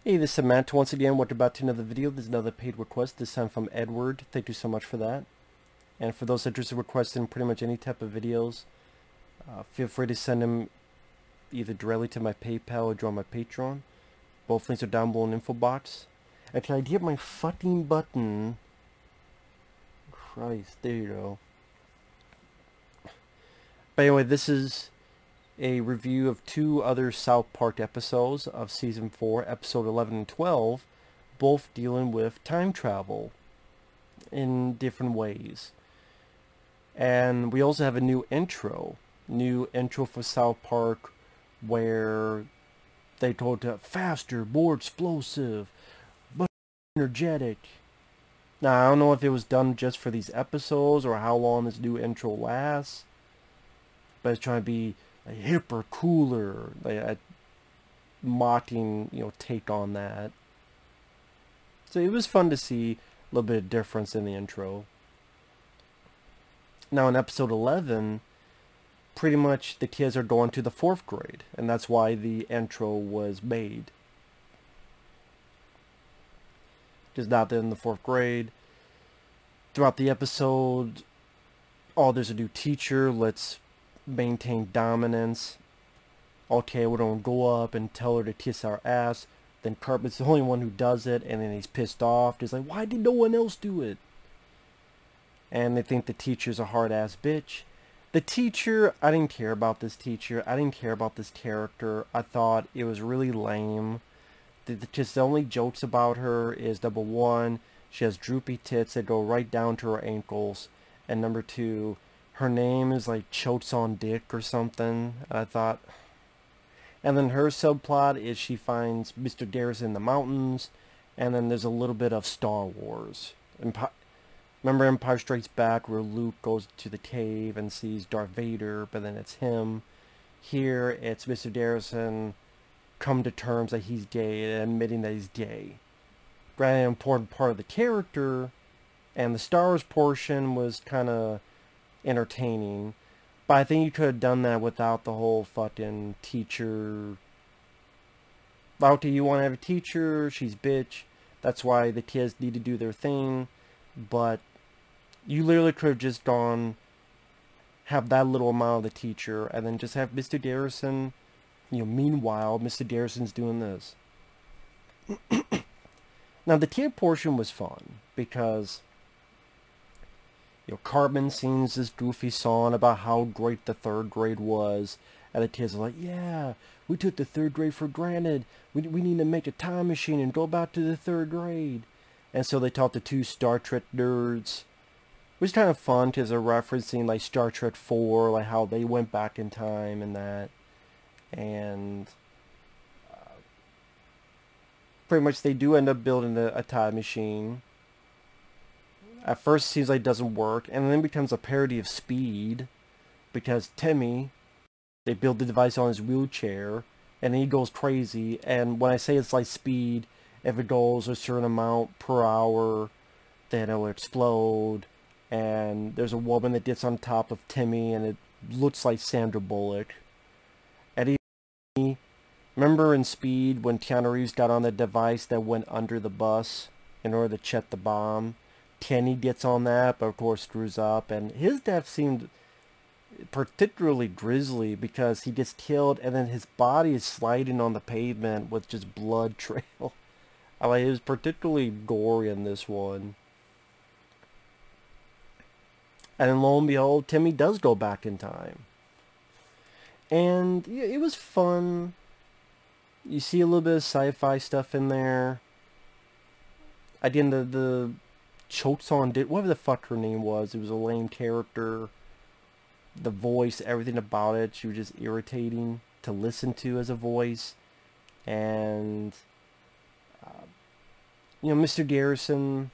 Hey, this is Samantha once again. Welcome back to another video. There's another paid request, this time from Edward. Thank you so much for that. And for those interested in requesting pretty much any type of videos, feel free to send them either directly to my PayPal or join my Patreon. Both links are down below in the info box. And can I get my fucking button? Christ, there you go. But anyway, this is a review of two other South Park episodes of Season 4, Episode 11 and 12, both dealing with time travel in different ways. And we also have a new intro for South Park, where they told to faster, more explosive, but energetic. Now, I don't know if it was done just for these episodes or how long this new intro lasts, but it's trying to be a hipper, cooler, like a mocking, take on that. So it was fun to see a little bit of difference in the intro. Now in episode 11, pretty much the kids are going to the 4th grade, and that's why the intro was made. Because now they're in the 4th grade. Throughout the episode, there's a new teacher, let's maintain dominance. Okay, we're gonna go up and tell her to kiss our ass. Then Cartman's the only one who does it, and then he's pissed off. He's like, why did no one else do it? And they think the teacher's a hard-ass bitch. The teacher, I didn't care about this teacher. I didn't care about this character. I thought it was really lame. Just the only jokes about her is, number one, she has droopy tits that go right down to her ankles. And number two, her name is like Chotes on Dick or something. I thought. And then her subplot is she finds Mr. Dares in the mountains. And then there's a little bit of Star Wars. Remember Empire Strikes Back, where Luke goes to the cave and sees Darth Vader, but then it's him. Here it's Mr. Darrison come to terms that he's gay and admitting that he's gay. Granted, an important part of the character, and the Star Wars portion was kind of entertaining, but I think you could have done that without the whole fucking teacher. Okay, you want to have a teacher, she's bitch, that's why the kids need to do their thing, but you literally could have just have that little amount of the teacher, and then just have Mr. Darrison, meanwhile, Mr. Darrison's doing this. Now, the kid portion was fun, because Cartman sings this goofy song about how great the 3rd grade was. And the kids are like, yeah, we took the 3rd grade for granted. We need to make a time machine and go back to the 3rd grade. And so they taught the two Star Trek nerds. It was kind of fun because they're referencing like Star Trek 4, like how they went back in time and that. And pretty much they do end up building a time machine. At first it seems like it doesn't work, and then it becomes a parody of Speed, because Timmy, they build the device on his wheelchair, and he goes crazy, and when I say it's like Speed, if it goes a certain amount per hour, then it'll explode, and there's a woman that gets on top of Timmy, and it looks like Sandra Bullock. And remember in Speed, when Keanu Reeves got on the device that went under the bus in order to check the bomb? Kenny gets on that, but of course screws up, and his death seemed particularly grisly because he gets killed and then his body is sliding on the pavement with just blood trail. It was particularly gory in this one. And then lo and behold, Timmy does go back in time. And it was fun. You see a little bit of sci-fi stuff in there. Again, the Chotes on Dick, whatever the fuck her name was, it was a lame character. The voice, everything about it, she was just irritating to listen to as a voice. And Mr. Garrison,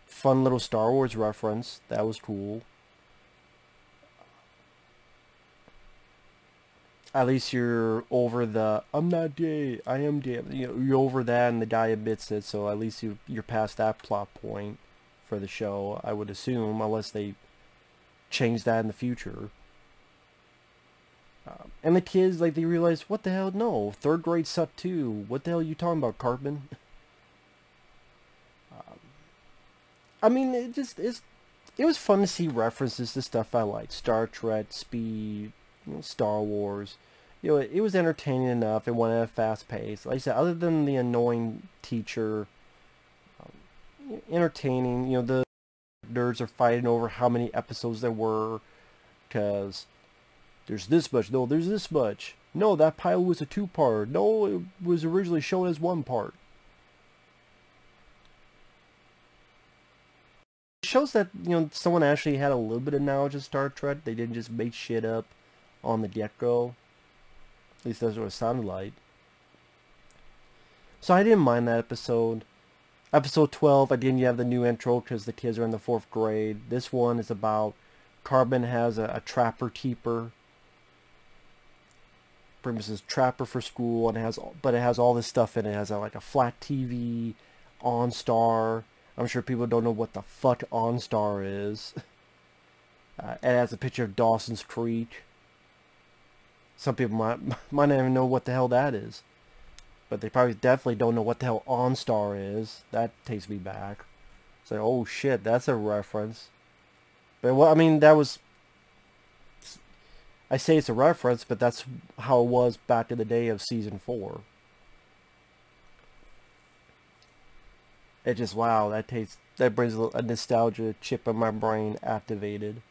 fun little Star Wars reference, that was cool. At least you're over the I'm not gay, I am gay. You're over that, and the guy admits it, so at least you're past that plot point for the show, I would assume, unless they change that in the future. And the kids, like, they realize, what the hell? No, third grade sucked too. What the hell are you talking about, Cartman? I mean, it was fun to see references to stuff I like. Star Trek, Speed, Star Wars. It was entertaining enough. It went at a fast pace. Like I said, other than the annoying teacher, entertaining. The nerds are fighting over how many episodes there were, because there's this much. No, there's this much. No, that pilot was a two-part. No, it was originally shown as one part. It shows that, someone actually had a little bit of knowledge of Star Trek. They didn't just make shit up on the get-go. At least that's what it sounded like. So I didn't mind that episode. Episode 12, again, you have the new intro because the kids are in the 4th grade. This one is about Carbon has a trapper keeper. Pretty much says trapper for school, and it has all this stuff in it. It has like a flat TV, OnStar. I'm sure people don't know what the fuck OnStar is. It has a picture of Dawson's Creek. Some people might not even know what the hell that is. But they probably definitely don't know what the hell OnStar is. That takes me back. It's like, oh shit, that's a reference. But, well, I mean, that was... I say it's a reference, but that's how it was back in the day of Season 4. It just, wow, that brings a nostalgia chip in my brain activated.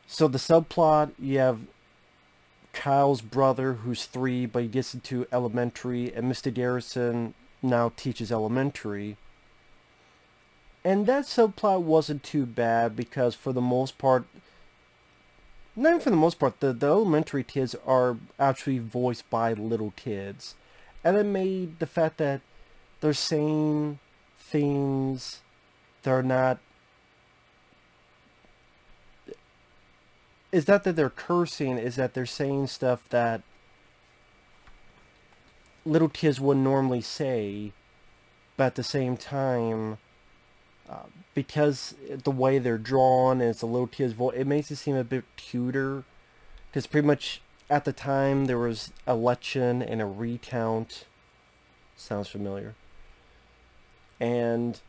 So the subplot, you have Kyle's brother, who's 3, but he gets into elementary, and Mr. Garrison now teaches elementary. And that subplot wasn't too bad, because for the most part, not even for the most part, the elementary kids are actually voiced by little kids. And it made the fact that they're saying things, they're not... It's not that they're cursing, is that they're saying stuff that little kids wouldn't normally say, but at the same time, because the way they're drawn and it's a little kid's voice, it makes it seem a bit cuter. Because pretty much at the time there was an election and a recount. Sounds familiar. And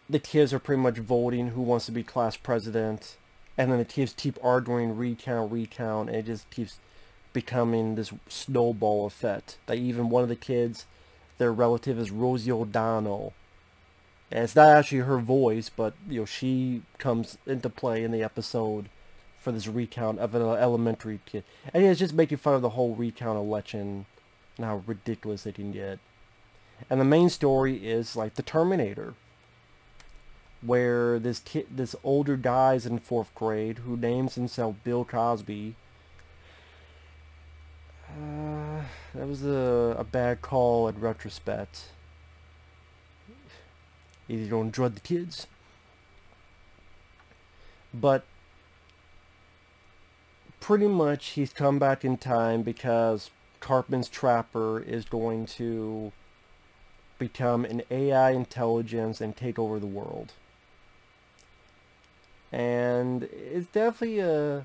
the kids are pretty much voting who wants to be class president, and then the kids keep arguing recount, and it just keeps becoming this snowball effect. That even one of the kids, their relative is Rosie O'Donnell, and it's not actually her voice, but she comes into play in the episode for this recount of an elementary kid, and it's just making fun of the whole recount election and how ridiculous it can get. And the main story is like the Terminator, where this older guy's in 4th grade who names himself Bill Cosby. That was a bad call in retrospect. Either you don't drug the kids. But pretty much he's come back in time because Cartman's Trapper is going to become an AI intelligence and take over the world. And it's definitely a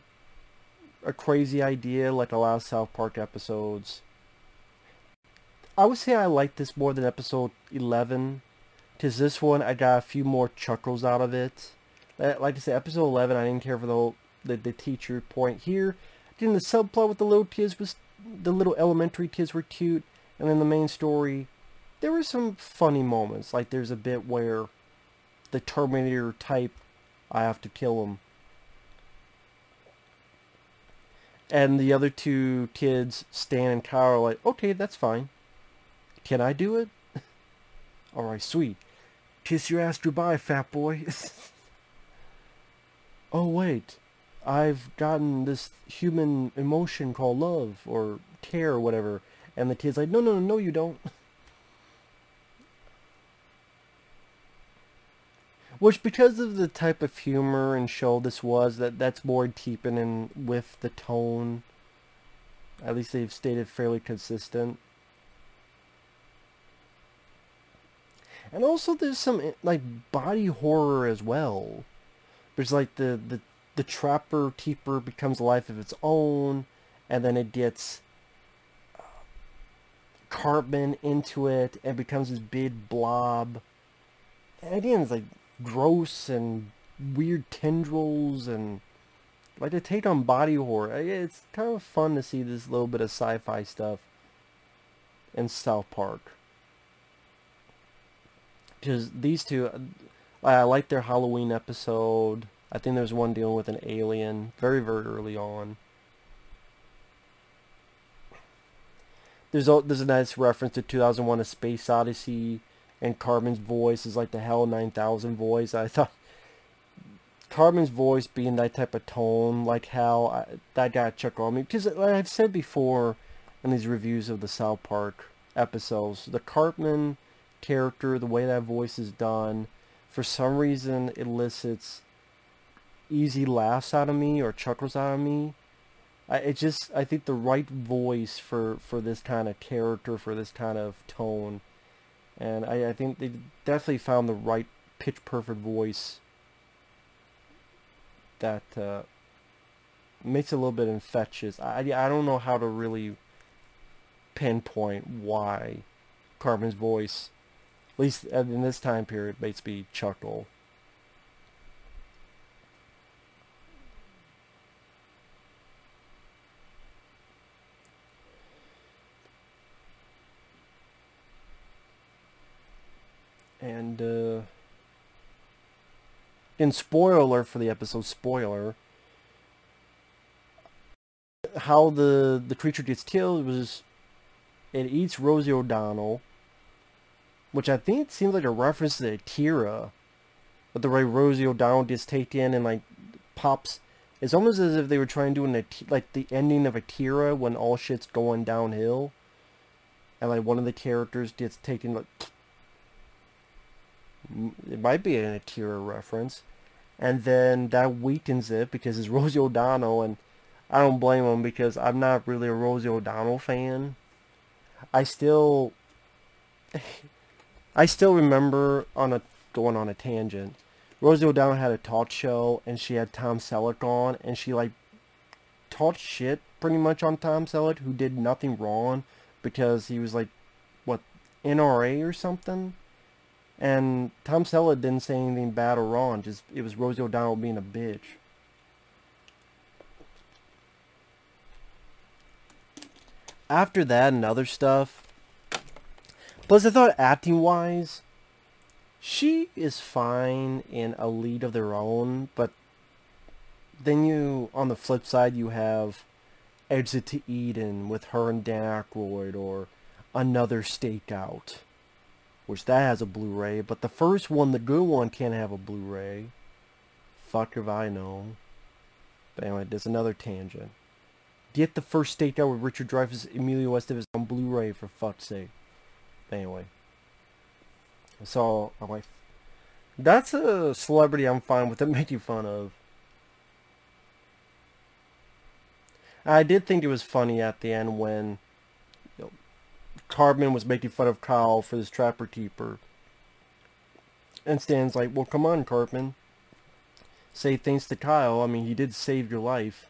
crazy idea, like a lot of South Park episodes. I would say I like this more than episode 11, because this one I got a few more chuckles out of it. Like I said, episode 11 I didn't care for the teacher point. Here, then the subplot with the little kids was, the little elementary kids were cute, and then the main story, there were some funny moments. Like there's a bit where the Terminator type, I have to kill him. And the other 2 kids, Stan and Kyle, are like, okay, that's fine. Can I do it? Alright, sweet. Kiss your ass goodbye, fat boy. Oh, wait. I've gotten this human emotion called love, or care, or whatever. And the kid's like, no, you don't. Which, because of the type of humor and show this was, that's more in keeping in with the tone. At least they've stayed fairly consistent. And also there's some, like, body horror as well. There's like the Trapper Keeper becomes a life of its own, and then it gets Cartman into it and becomes this big blob. And again, it's like gross and weird tendrils and like to take on body horror. It's kind of fun to see this little bit of sci-fi stuff in South Park. Because these two, I like their Halloween episode. I think there's one dealing with an alien very, very early on. There's a nice reference to 2001: A Space Odyssey, and Cartman's voice is like the HAL 9000 voice. I thought Cartman's voice being that type of tone, like how that got a chuckle on me. Because like I've said before in these reviews of the South Park episodes, the Cartman character, the way that voice is done, for some reason elicits easy laughs out of me or chuckles out of me. I think the right voice for this kind of character, for this kind of tone, and I think they definitely found the right pitch perfect voice that makes it a little bit infectious. I don't know how to really pinpoint why Cartman's voice, at least in this time period, makes me chuckle. And in spoiler alert for the episode, spoiler, how the creature gets killed was it eats Rosie O'Donnell, which I think seems like a reference to Akira, but the way Rosie O'Donnell gets taken and like pops, it's almost as if they were trying to do like the ending of Akira when all shit's going downhill, and like one of the characters gets taken, like, it might be an Akira reference, and then that weakens it because it's Rosie O'Donnell, and I don't blame him because I'm not really a Rosie O'Donnell fan. I still remember going on a tangent. Rosie O'Donnell had a talk show and she had Tom Selleck on, and she like talked shit pretty much on Tom Selleck, who did nothing wrong because he was like, what, NRA or something? And Tom Selleck didn't say anything bad or wrong, just it was Rosie O'Donnell being a bitch. After that and other stuff, plus I thought acting wise, she is fine in A League of Their Own, but then you, on the flip side, you have Exit to Eden with her and Dan Aykroyd, or Another Stakeout, which that has a Blu-ray, but the first one, the good one, can't have a Blu-ray. Fuck if I know. But anyway, there's another tangent. Get the first Stakeout with Richard Dreyfuss, Emilio Estevez on Blu-ray, for fuck's sake. But anyway. So, I'm like, that's a celebrity I'm fine with them making fun of. I did think it was funny at the end when Cartman was making fun of Kyle for this Trapper Keeper. And Stan's like, well, come on, Cartman. Say thanks to Kyle. I mean, he did save your life.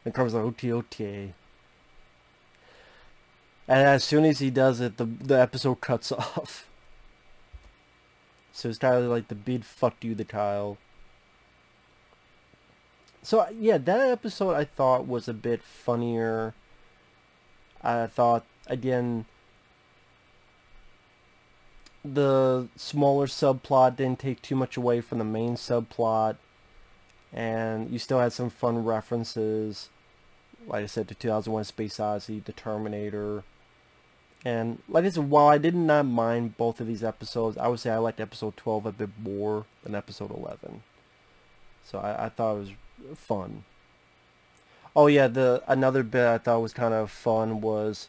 And Cartman's like, okay, okay. And as soon as he does it, the episode cuts off. So it's kind of like the big fuck you to Kyle. So, yeah, that episode I thought was a bit funnier. I thought, again, the smaller subplot didn't take too much away from the main subplot, and you still had some fun references, like I said, to 2001: Space Odyssey, The Terminator, and like I said, while I did not mind both of these episodes, I would say I liked episode 12 a bit more than episode 11. So I thought it was fun. Oh yeah, another bit I thought was kind of fun was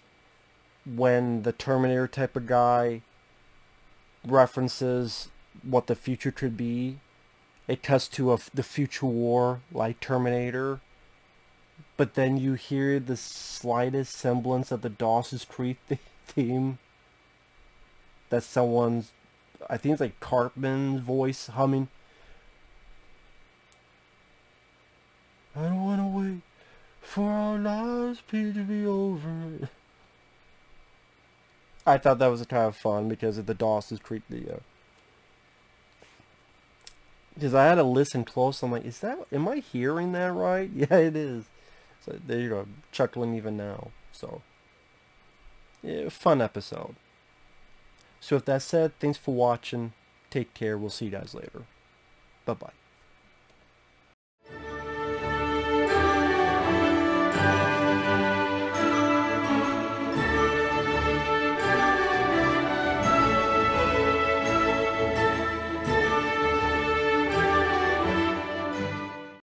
when the Terminator type of guy references what the future could be. It cuts to the future war like Terminator, but then you hear the slightest semblance of the Dawson's Creek theme. That's someone's, I think it's like Cartman's voice humming. For our lives to be over. I thought that was kind of fun because of the Dawson's Creek video. Because I had to listen close. I'm like, am I hearing that right? Yeah, it is. So there you go, chuckling even now. So, yeah, fun episode. So with that said, thanks for watching. Take care. We'll see you guys later. Bye-bye.